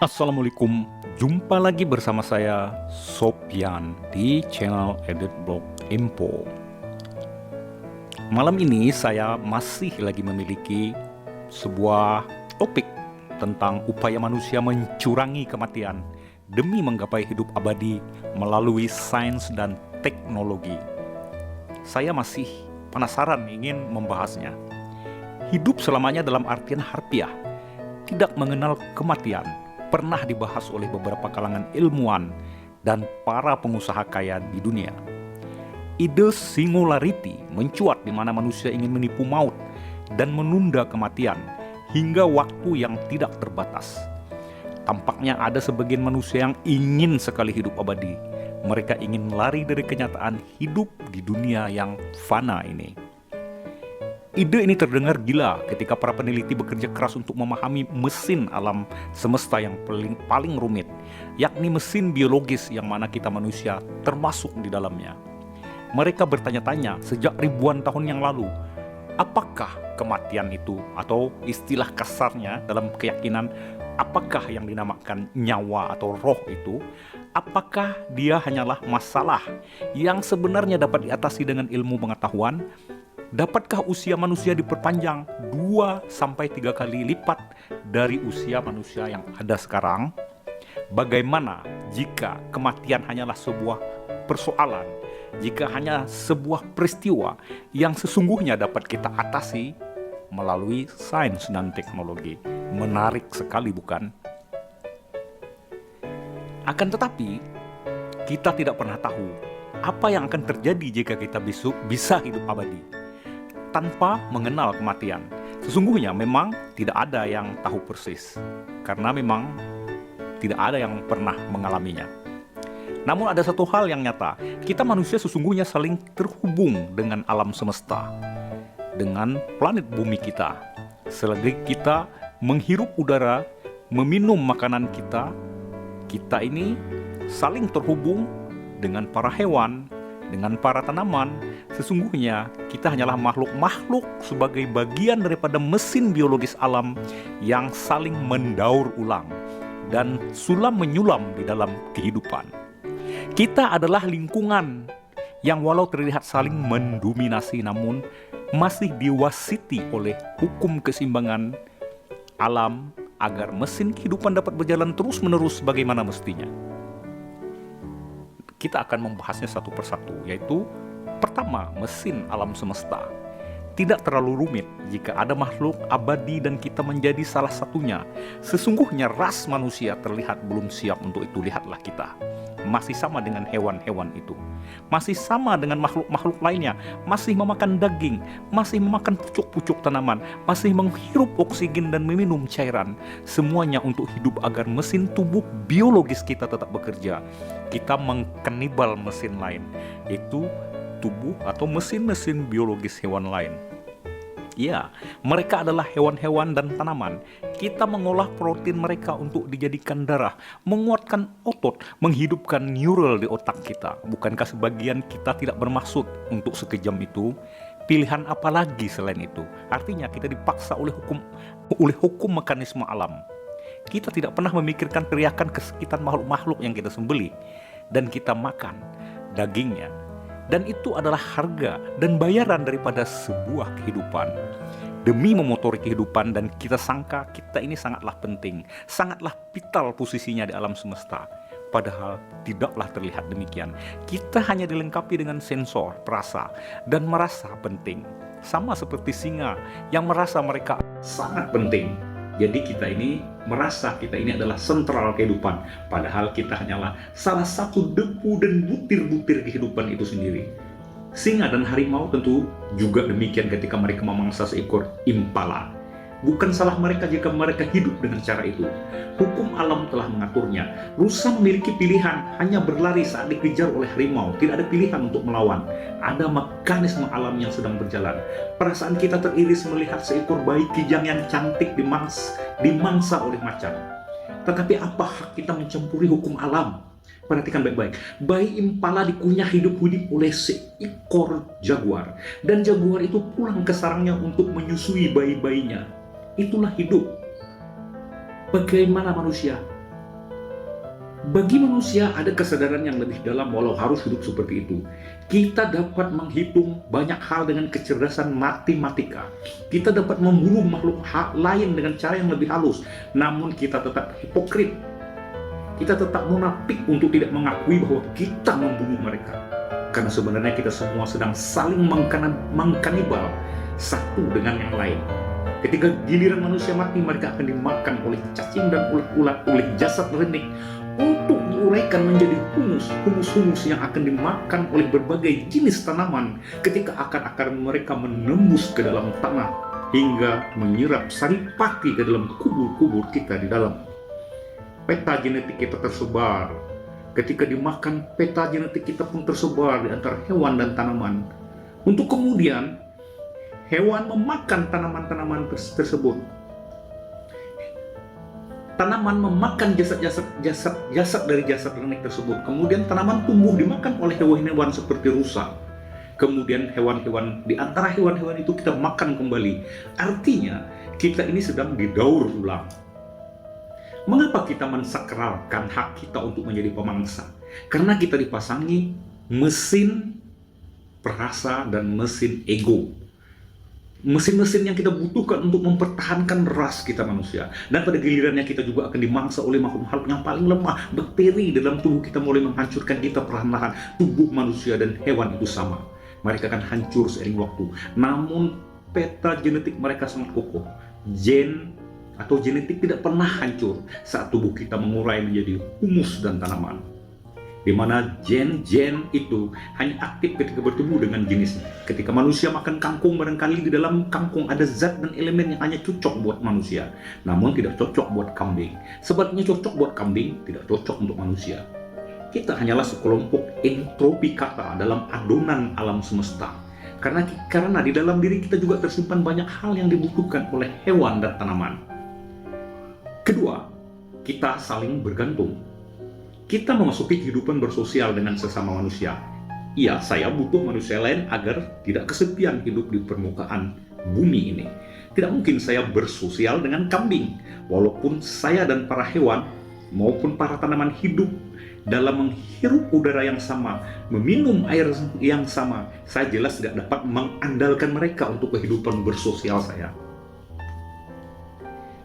Assalamualaikum, jumpa lagi bersama saya Sopyan di channel Edit Blog Info. Malam ini saya masih lagi memiliki sebuah topik tentang upaya manusia mencurangi kematian demi menggapai hidup abadi melalui sains dan teknologi. Saya masih penasaran ingin membahasnya. Hidup selamanya dalam artian harfiah, tidak mengenal kematian, pernah dibahas oleh beberapa kalangan ilmuwan dan para pengusaha kaya di dunia. Ide singularity mencuat di mana manusia ingin menipu maut dan menunda kematian hingga waktu yang tidak terbatas. Tampaknya ada sebagian manusia yang ingin sekali hidup abadi. Mereka ingin lari dari kenyataan hidup di dunia yang fana ini. Ide ini terdengar gila ketika para peneliti bekerja keras untuk memahami mesin alam semesta yang paling rumit, yakni mesin biologis yang mana kita manusia termasuk di dalamnya. Mereka bertanya-tanya sejak ribuan tahun yang lalu, apakah kematian itu, atau istilah kasarnya dalam keyakinan, apakah yang dinamakan nyawa atau roh itu, apakah dia hanyalah masalah yang sebenarnya dapat diatasi dengan ilmu pengetahuan? Dapatkah usia manusia diperpanjang 2-3 kali lipat dari usia manusia yang ada sekarang? Bagaimana jika kematian hanyalah sebuah persoalan, jika hanya sebuah peristiwa yang sesungguhnya dapat kita atasi melalui sains dan teknologi? Menarik sekali, bukan? Akan tetapi, kita tidak pernah tahu apa yang akan terjadi jika kita bisa hidup abadi tanpa mengenal kematian. Sesungguhnya memang tidak ada yang tahu persis, karena memang tidak ada yang pernah mengalaminya. Namun ada satu hal yang nyata, kita manusia sesungguhnya saling terhubung dengan alam semesta, dengan planet bumi kita. Selagi kita menghirup udara, meminum makanan kita ini saling terhubung dengan para hewan, dengan para tanaman. Sesungguhnya kita hanyalah makhluk-makhluk sebagai bagian daripada mesin biologis alam yang saling mendaur ulang dan sulam menyulam di dalam kehidupan. Kita adalah lingkungan yang walau terlihat saling mendominasi, namun masih diwasiti oleh hukum keseimbangan alam agar mesin kehidupan dapat berjalan terus-menerus sebagaimana mestinya. Kita akan membahasnya satu persatu, yaitu pertama, mesin alam semesta. Tidak terlalu rumit jika ada makhluk abadi dan kita menjadi salah satunya. Sesungguhnya ras manusia terlihat belum siap untuk itu. Lihatlah kita, masih sama dengan hewan-hewan itu, masih sama dengan makhluk-makhluk lainnya, masih memakan daging, masih memakan pucuk-pucuk tanaman, masih menghirup oksigen dan meminum cairan. Semuanya untuk hidup agar mesin tubuh biologis kita tetap bekerja. Kita mengkanibal mesin lain, yaitu tubuh atau mesin-mesin biologis hewan lain. Ya, mereka adalah hewan-hewan dan tanaman. Kita mengolah protein mereka untuk dijadikan darah, menguatkan otot, menghidupkan neural di otak kita. Bukankah sebagian kita tidak bermaksud untuk sekejam itu? Pilihan apa lagi selain itu? Artinya kita dipaksa oleh hukum mekanisme alam. Kita tidak pernah memikirkan teriakan kesakitan makhluk-makhluk yang kita sembelih dan kita makan dagingnya. Dan itu adalah harga dan bayaran daripada sebuah kehidupan. Demi memotori kehidupan, dan kita sangka kita ini sangatlah penting, sangatlah vital posisinya di alam semesta. Padahal tidaklah terlihat demikian. Kita hanya dilengkapi dengan sensor, perasa, dan merasa penting. Sama seperti singa yang merasa mereka sangat penting. Jadi kita ini merasa kita ini adalah sentral kehidupan, padahal kita hanyalah salah satu debu dan butir-butir kehidupan itu sendiri. Singa dan harimau tentu juga demikian ketika mereka memangsa seekor impala. Bukan salah mereka jika mereka hidup dengan cara itu. Hukum alam telah mengaturnya. Rusa memiliki pilihan, hanya berlari saat dikejar oleh harimau. Tidak ada pilihan untuk melawan. Ada mekanisme alam yang sedang berjalan. Perasaan kita teriris melihat seekor bayi kijang yang cantik dimangsa oleh macan. Tetapi apa hak kita mencampuri hukum alam? Perhatikan baik-baik. Bayi impala dikunyah hidup-hidup oleh seekor jaguar. Dan jaguar itu pulang ke sarangnya untuk menyusui bayi-bayinya. Itulah hidup. Bagaimana manusia? Bagi manusia ada kesadaran yang lebih dalam walau harus hidup seperti itu. Kita dapat menghitung banyak hal dengan kecerdasan matematika. Kita dapat membunuh makhluk lain dengan cara yang lebih halus. Namun kita tetap hipokrit. Kita tetap munafik untuk tidak mengakui bahwa kita membunuh mereka. Karena sebenarnya kita semua sedang saling mengkanibal satu dengan yang lain. Ketika giliran manusia mati, mereka akan dimakan oleh cacing dan ulat-ulat, oleh jasad renik, untuk diuraikan menjadi humus yang akan dimakan oleh berbagai jenis tanaman ketika akar-akar mereka menembus ke dalam tanah hingga menyerap saripati ke dalam kubur-kubur kita di dalam. Peta genetik kita tersebar. Ketika dimakan, peta genetik kita pun tersebar di antara hewan dan tanaman. Untuk kemudian hewan memakan tanaman-tanaman tersebut. Tanaman memakan jasad dari jasad renik tersebut. Kemudian tanaman tumbuh dimakan oleh hewan-hewan seperti rusa. Kemudian hewan-hewan, di antara hewan-hewan itu kita makan kembali. Artinya kita ini sedang didaur ulang. Mengapa kita mensakralkan hak kita untuk menjadi pemangsa? Karena kita dipasangi mesin perasa dan mesin ego. Mesin-mesin yang kita butuhkan untuk mempertahankan ras kita manusia. Dan pada gilirannya kita juga akan dimangsa oleh makhluk yang paling lemah. Bakteri dalam tubuh kita mulai menghancurkan kita perlahan-lahan. Tubuh manusia dan hewan itu sama. Mereka akan hancur seiring waktu. Namun peta genetik mereka sangat kokoh. Gen atau genetik tidak pernah hancur saat tubuh kita mengurai menjadi humus dan tanaman. Di mana gen-gen itu hanya aktif ketika bertemu dengan jenisnya. Ketika manusia makan kangkung, barangkali di dalam kangkung ada zat dan elemen yang hanya cocok buat manusia, namun tidak cocok buat kambing. Sebaliknya cocok buat kambing, tidak cocok untuk manusia. Kita hanyalah sekelompok entropi kata dalam adonan alam semesta. Karena di dalam diri kita juga tersimpan banyak hal yang dibutuhkan oleh hewan dan tanaman. Kedua, kita saling bergantung. Kita memasuki kehidupan bersosial dengan sesama manusia. Iya, saya butuh manusia lain agar tidak kesepian hidup di permukaan bumi ini. Tidak mungkin saya bersosial dengan kambing. Walaupun saya dan para hewan maupun para tanaman hidup dalam menghirup udara yang sama, meminum air yang sama, saya jelas tidak dapat mengandalkan mereka untuk kehidupan bersosial saya.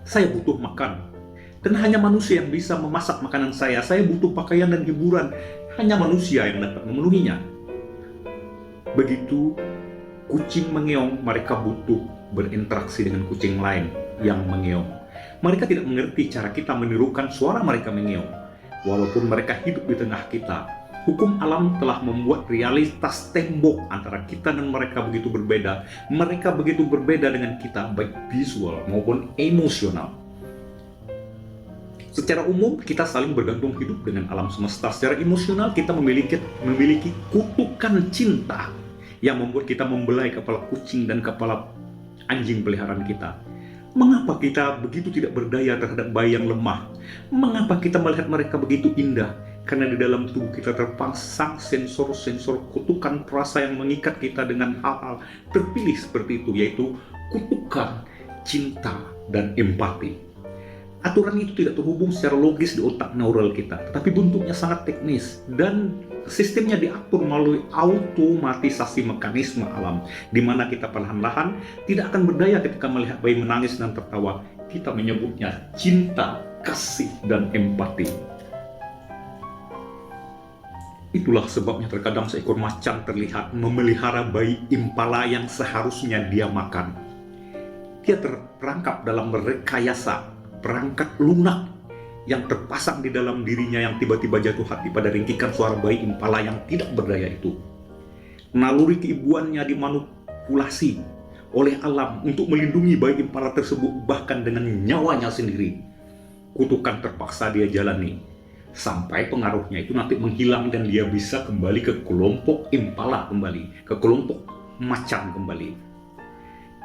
Saya butuh makan. Dan hanya manusia yang bisa memasak makanan saya. Saya butuh pakaian dan hiburan. Hanya manusia yang dapat memenuhinya. Begitu kucing mengeong, mereka butuh berinteraksi dengan kucing lain yang mengeong. Mereka tidak mengerti cara kita menirukan suara mereka mengeong. Walaupun mereka hidup di tengah kita, hukum alam telah membuat realitas tembok antara kita dan mereka begitu berbeda. Mereka begitu berbeda dengan kita, baik visual maupun emosional. Secara umum, kita saling bergantung hidup dengan alam semesta. Secara emosional, kita memiliki kutukan cinta yang membuat kita membelai kepala kucing dan kepala anjing peliharaan kita. Mengapa kita begitu tidak berdaya terhadap bayi yang lemah? Mengapa kita melihat mereka begitu indah? Karena di dalam tubuh kita terpasang sensor-sensor kutukan perasa yang mengikat kita dengan hal-hal terpilih seperti itu, yaitu kutukan cinta dan empati. Aturan itu tidak terhubung secara logis di otak neural kita, tetapi bentuknya sangat teknis dan sistemnya diatur melalui automatisasi mekanisme alam, di mana kita perlahan-lahan tidak akan berdaya ketika melihat bayi menangis dan tertawa. Kita menyebutnya cinta, kasih, dan empati. Itulah sebabnya terkadang seekor macan terlihat memelihara bayi impala yang seharusnya dia makan. Dia terperangkap dalam rekayasa perangkat lunak yang terpasang di dalam dirinya yang tiba-tiba jatuh hati pada ringkikan suara bayi impala yang tidak berdaya itu. Naluri keibuannya dimanipulasi oleh alam untuk melindungi bayi impala tersebut bahkan dengan nyawanya sendiri. Kutukan terpaksa dia jalani sampai pengaruhnya itu nanti menghilang dan dia bisa kembali ke kelompok impala kembali, ke kelompok macan kembali.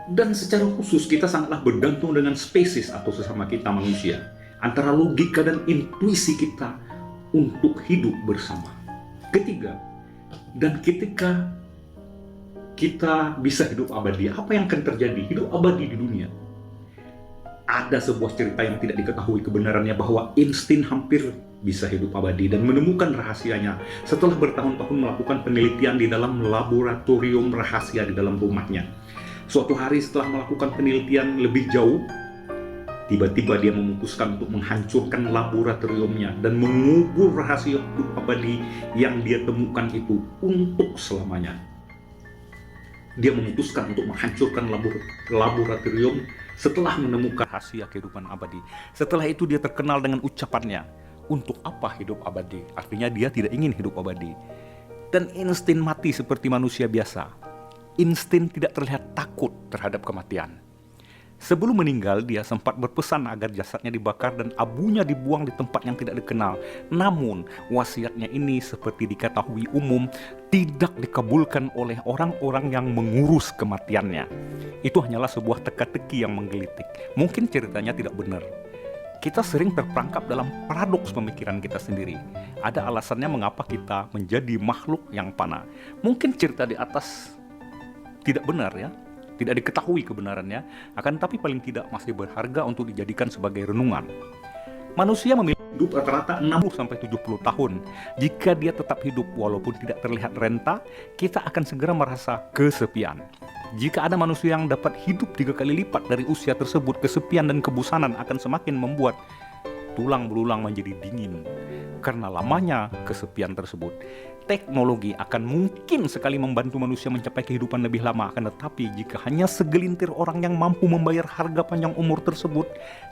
Dan secara khusus kita sangatlah bergantung dengan spesies atau sesama kita manusia, antara logika dan intuisi kita untuk hidup bersama. Ketiga, dan ketika kita bisa hidup abadi, apa yang akan terjadi? Hidup abadi di dunia. Ada sebuah cerita yang tidak diketahui kebenarannya bahwa Einstein hampir bisa hidup abadi dan menemukan rahasianya setelah bertahun-tahun melakukan penelitian di dalam laboratorium rahasia di dalam rumahnya. Suatu hari setelah melakukan penelitian lebih jauh, tiba-tiba dia memutuskan untuk menghancurkan laboratoriumnya dan mengubur rahasia hidup abadi yang dia temukan itu untuk selamanya. Dia memutuskan untuk menghancurkan laboratorium setelah menemukan rahasia kehidupan abadi. Setelah itu dia terkenal dengan ucapannya, untuk apa hidup abadi? Artinya dia tidak ingin hidup abadi. Dan insting mati seperti manusia biasa. Insting tidak terlihat takut terhadap kematian. Sebelum meninggal, dia sempat berpesan agar jasadnya dibakar dan abunya dibuang di tempat yang tidak dikenal. Namun, wasiatnya ini seperti diketahui umum, tidak dikabulkan oleh orang-orang yang mengurus kematiannya. Itu hanyalah sebuah teka-teki yang menggelitik. Mungkin ceritanya tidak benar. Kita sering terperangkap dalam paradoks pemikiran kita sendiri. Ada alasannya mengapa kita menjadi makhluk yang fana. Mungkin cerita di atas tidak benar ya, tidak diketahui kebenarannya, akan tetapi paling tidak masih berharga untuk dijadikan sebagai renungan. Manusia memiliki hidup rata-rata 60-70 tahun. Jika dia tetap hidup walaupun tidak terlihat renta, kita akan segera merasa kesepian. Jika ada manusia yang dapat hidup 3 kali lipat dari usia tersebut, kesepian dan kebosanan akan semakin membuat tulang belulang menjadi dingin. Karena lamanya kesepian tersebut, teknologi akan mungkin sekali membantu manusia mencapai kehidupan lebih lama. Akan tetapi jika hanya segelintir orang yang mampu membayar harga panjang umur tersebut,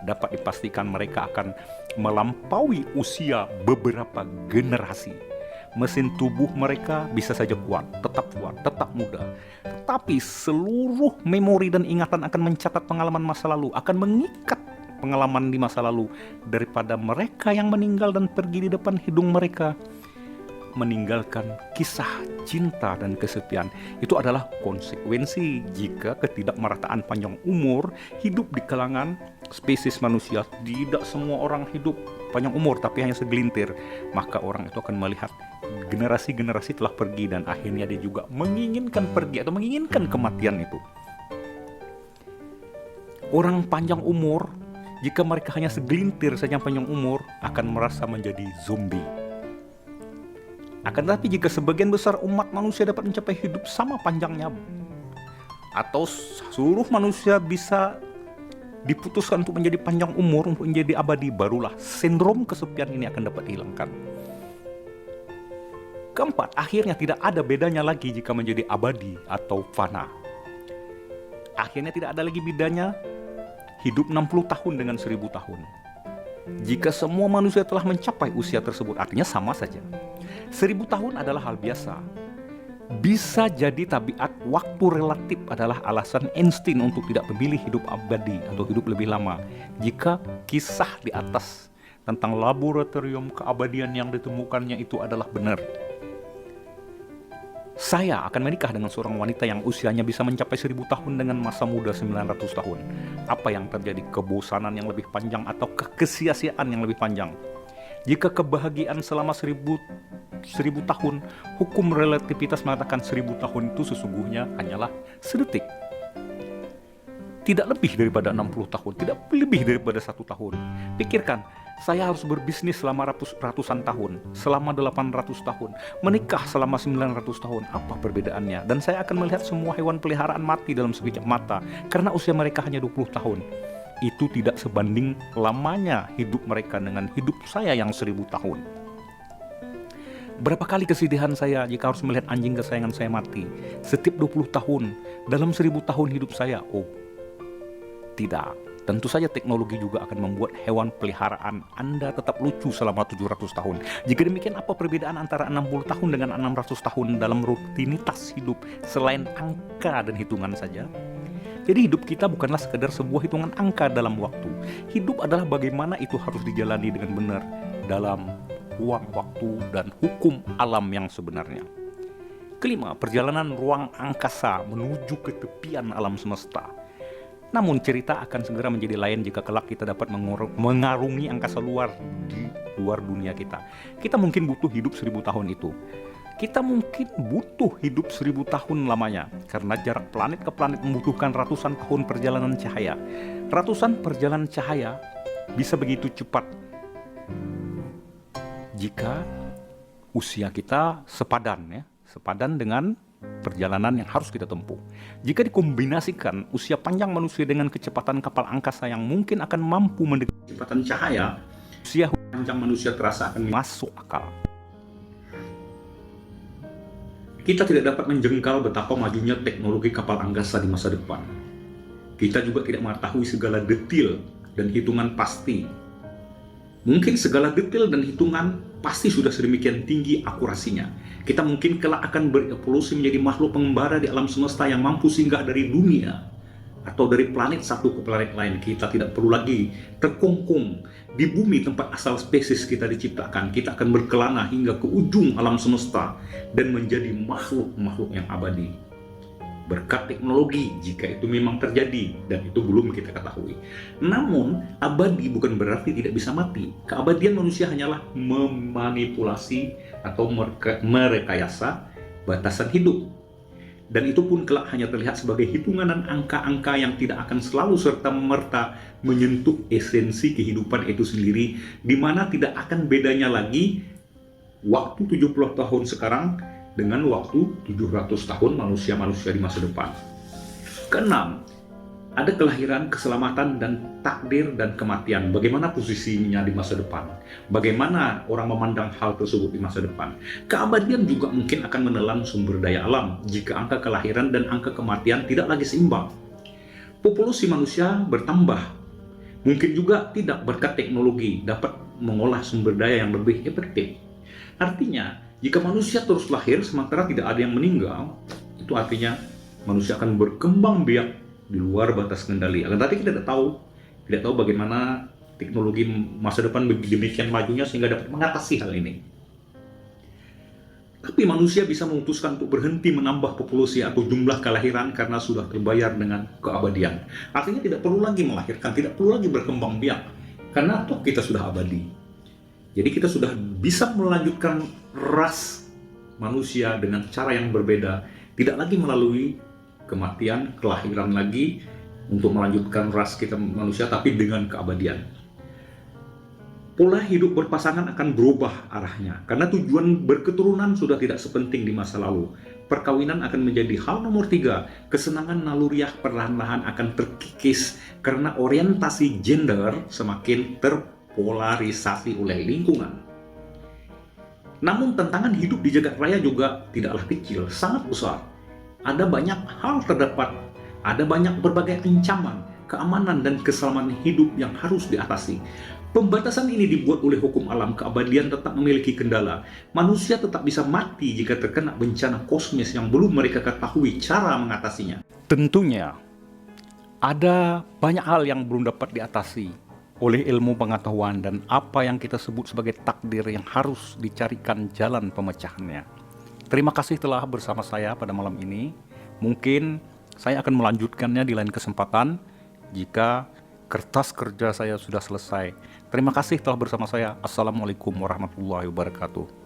dapat dipastikan mereka akan melampaui usia beberapa generasi. Mesin tubuh mereka bisa saja kuat, tetap muda. Tetapi seluruh memori dan ingatan akan mencatat pengalaman masa lalu, akan mengikat pengalaman di masa lalu daripada mereka yang meninggal dan pergi di depan hidung mereka, meninggalkan kisah cinta dan kesepian. Itu adalah konsekuensi jika ketidakmerataan panjang umur hidup di kalangan spesies manusia. Tidak semua orang hidup panjang umur, tapi hanya segelintir. Maka orang itu akan melihat generasi-generasi telah pergi dan akhirnya dia juga menginginkan pergi atau menginginkan kematian itu. Orang panjang umur, jika mereka hanya segelintir saja panjang umur, akan merasa menjadi zombie. Akan tetapi jika sebagian besar umat manusia dapat mencapai hidup sama panjangnya, atau seluruh manusia bisa diputuskan untuk menjadi panjang umur, untuk menjadi abadi, barulah sindrom kesepian ini akan dapat dihilangkan. Keempat, akhirnya tidak ada bedanya lagi jika menjadi abadi atau fana. Akhirnya tidak ada lagi bedanya hidup 60 tahun dengan 1000 tahun. Jika semua manusia telah mencapai usia tersebut, artinya sama saja. 1000 tahun adalah hal biasa. Bisa jadi tabiat waktu relatif adalah alasan Einstein untuk tidak memilih hidup abadi atau hidup lebih lama. Jika kisah di atas tentang laboratorium keabadian yang ditemukannya itu adalah benar. Saya akan menikah dengan seorang wanita yang usianya bisa mencapai 1000 tahun dengan masa muda 900 tahun. Apa yang terjadi? Kebosanan yang lebih panjang atau kesia-siaan yang lebih panjang? Jika kebahagiaan selama 1000 tahun, hukum relativitas mengatakan 1000 tahun itu sesungguhnya hanyalah sedetik. Tidak lebih daripada 60 tahun, tidak lebih daripada 1 tahun. Pikirkan, saya harus berbisnis selama ratusan tahun, selama 800 tahun, menikah selama 900 tahun. Apa perbedaannya? Dan saya akan melihat semua hewan peliharaan mati dalam sekejap mata, karena usia mereka hanya 20 tahun. Itu tidak sebanding lamanya hidup mereka dengan hidup saya yang 1000 tahun. Berapa kali kesedihan saya jika harus melihat anjing kesayangan saya mati. Setiap 20 tahun, dalam 1000 tahun hidup saya. Oh, tidak. Tentu saja teknologi juga akan membuat hewan peliharaan Anda tetap lucu selama 700 tahun. Jika demikian, apa perbedaan antara 60 tahun dengan 600 tahun dalam rutinitas hidup selain angka dan hitungan saja? Jadi hidup kita bukanlah sekedar sebuah hitungan angka dalam waktu. Hidup adalah bagaimana itu harus dijalani dengan benar dalam ruang waktu dan hukum alam yang sebenarnya. Kelima, perjalanan ruang angkasa menuju ketepian alam semesta. Namun cerita akan segera menjadi lain jika kelak kita dapat mengarungi angkasa luar di luar dunia kita. Kita mungkin butuh hidup 1000 tahun itu. Kita mungkin butuh hidup 1000 tahun lamanya, karena jarak planet ke planet membutuhkan ratusan tahun perjalanan cahaya. Ratusan perjalanan cahaya bisa begitu cepat jika usia kita sepadan dengan perjalanan yang harus kita tempuh. Jika dikombinasikan usia panjang manusia dengan kecepatan kapal angkasa yang mungkin akan mampu mendekati kecepatan cahaya, usia panjang manusia terasa akan masuk akal. Kita tidak dapat menjengkal betapa majunya teknologi kapal angkasa di masa depan. Kita juga tidak mengetahui segala detail dan hitungan pasti. Mungkin segala detail dan hitungan pasti sudah sedemikian tinggi akurasinya. Kita mungkin kelak akan berevolusi menjadi makhluk pengembara di alam semesta yang mampu singgah dari dunia atau dari planet satu ke planet lain. Kita tidak perlu lagi terkungkung di bumi tempat asal spesies kita diciptakan. Kita akan berkelana hingga ke ujung alam semesta dan menjadi makhluk-makhluk yang abadi. Berkat teknologi, jika itu memang terjadi, dan itu belum kita ketahui. Namun, abadi bukan berarti tidak bisa mati. Keabadian manusia hanyalah memanipulasi atau merekayasa batasan hidup. Dan itu pun kelak hanya terlihat sebagai hitungan dan angka-angka yang tidak akan selalu serta-merta menyentuh esensi kehidupan itu sendiri, di mana tidak akan bedanya lagi waktu 70 tahun sekarang dengan waktu 700 tahun manusia-manusia di masa depan. Keenam, ada kelahiran, keselamatan, dan takdir dan kematian. Bagaimana posisinya di masa depan? Bagaimana orang memandang hal tersebut di masa depan? Keabadian juga mungkin akan menelan sumber daya alam jika angka kelahiran dan angka kematian tidak lagi seimbang. Populasi manusia bertambah. Mungkin juga tidak berkat teknologi dapat mengolah sumber daya yang lebih efektif. Artinya, jika manusia terus lahir sementara tidak ada yang meninggal, itu artinya manusia akan berkembang biak di luar batas kendali. Akan tetapi kita tidak tahu bagaimana teknologi masa depan demikian majunya sehingga dapat mengatasi hal ini. Tapi manusia bisa memutuskan untuk berhenti menambah populasi atau jumlah kelahiran karena sudah terbayar dengan keabadian. Artinya tidak perlu lagi melahirkan, tidak perlu lagi berkembang biak, karena toh kita sudah abadi. Jadi kita sudah bisa melanjutkan ras manusia dengan cara yang berbeda, tidak lagi melalui kematian, kelahiran lagi untuk melanjutkan ras kita manusia, tapi dengan keabadian. Pola hidup berpasangan akan berubah arahnya, karena tujuan berketurunan sudah tidak sepenting di masa lalu. Perkawinan akan menjadi hal nomor 3. Kesenangan naluriah perlahan-lahan akan terkikis karena orientasi gender semakin terpolarisasi oleh lingkungan. Namun tantangan hidup di jagat raya juga tidaklah kecil, sangat besar. Ada banyak hal terdapat, ada banyak berbagai ancaman, keamanan dan keselamatan hidup yang harus diatasi. Pembatasan ini dibuat oleh hukum alam. Keabadian tetap memiliki kendala. Manusia tetap bisa mati jika terkena bencana kosmis yang belum mereka ketahui cara mengatasinya. Tentunya, ada banyak hal yang belum dapat diatasi oleh ilmu pengetahuan dan apa yang kita sebut sebagai takdir yang harus dicarikan jalan pemecahannya. Terima kasih telah bersama saya pada malam ini. Mungkin saya akan melanjutkannya di lain kesempatan jika kertas kerja saya sudah selesai. Terima kasih telah bersama saya. Assalamualaikum warahmatullahi wabarakatuh.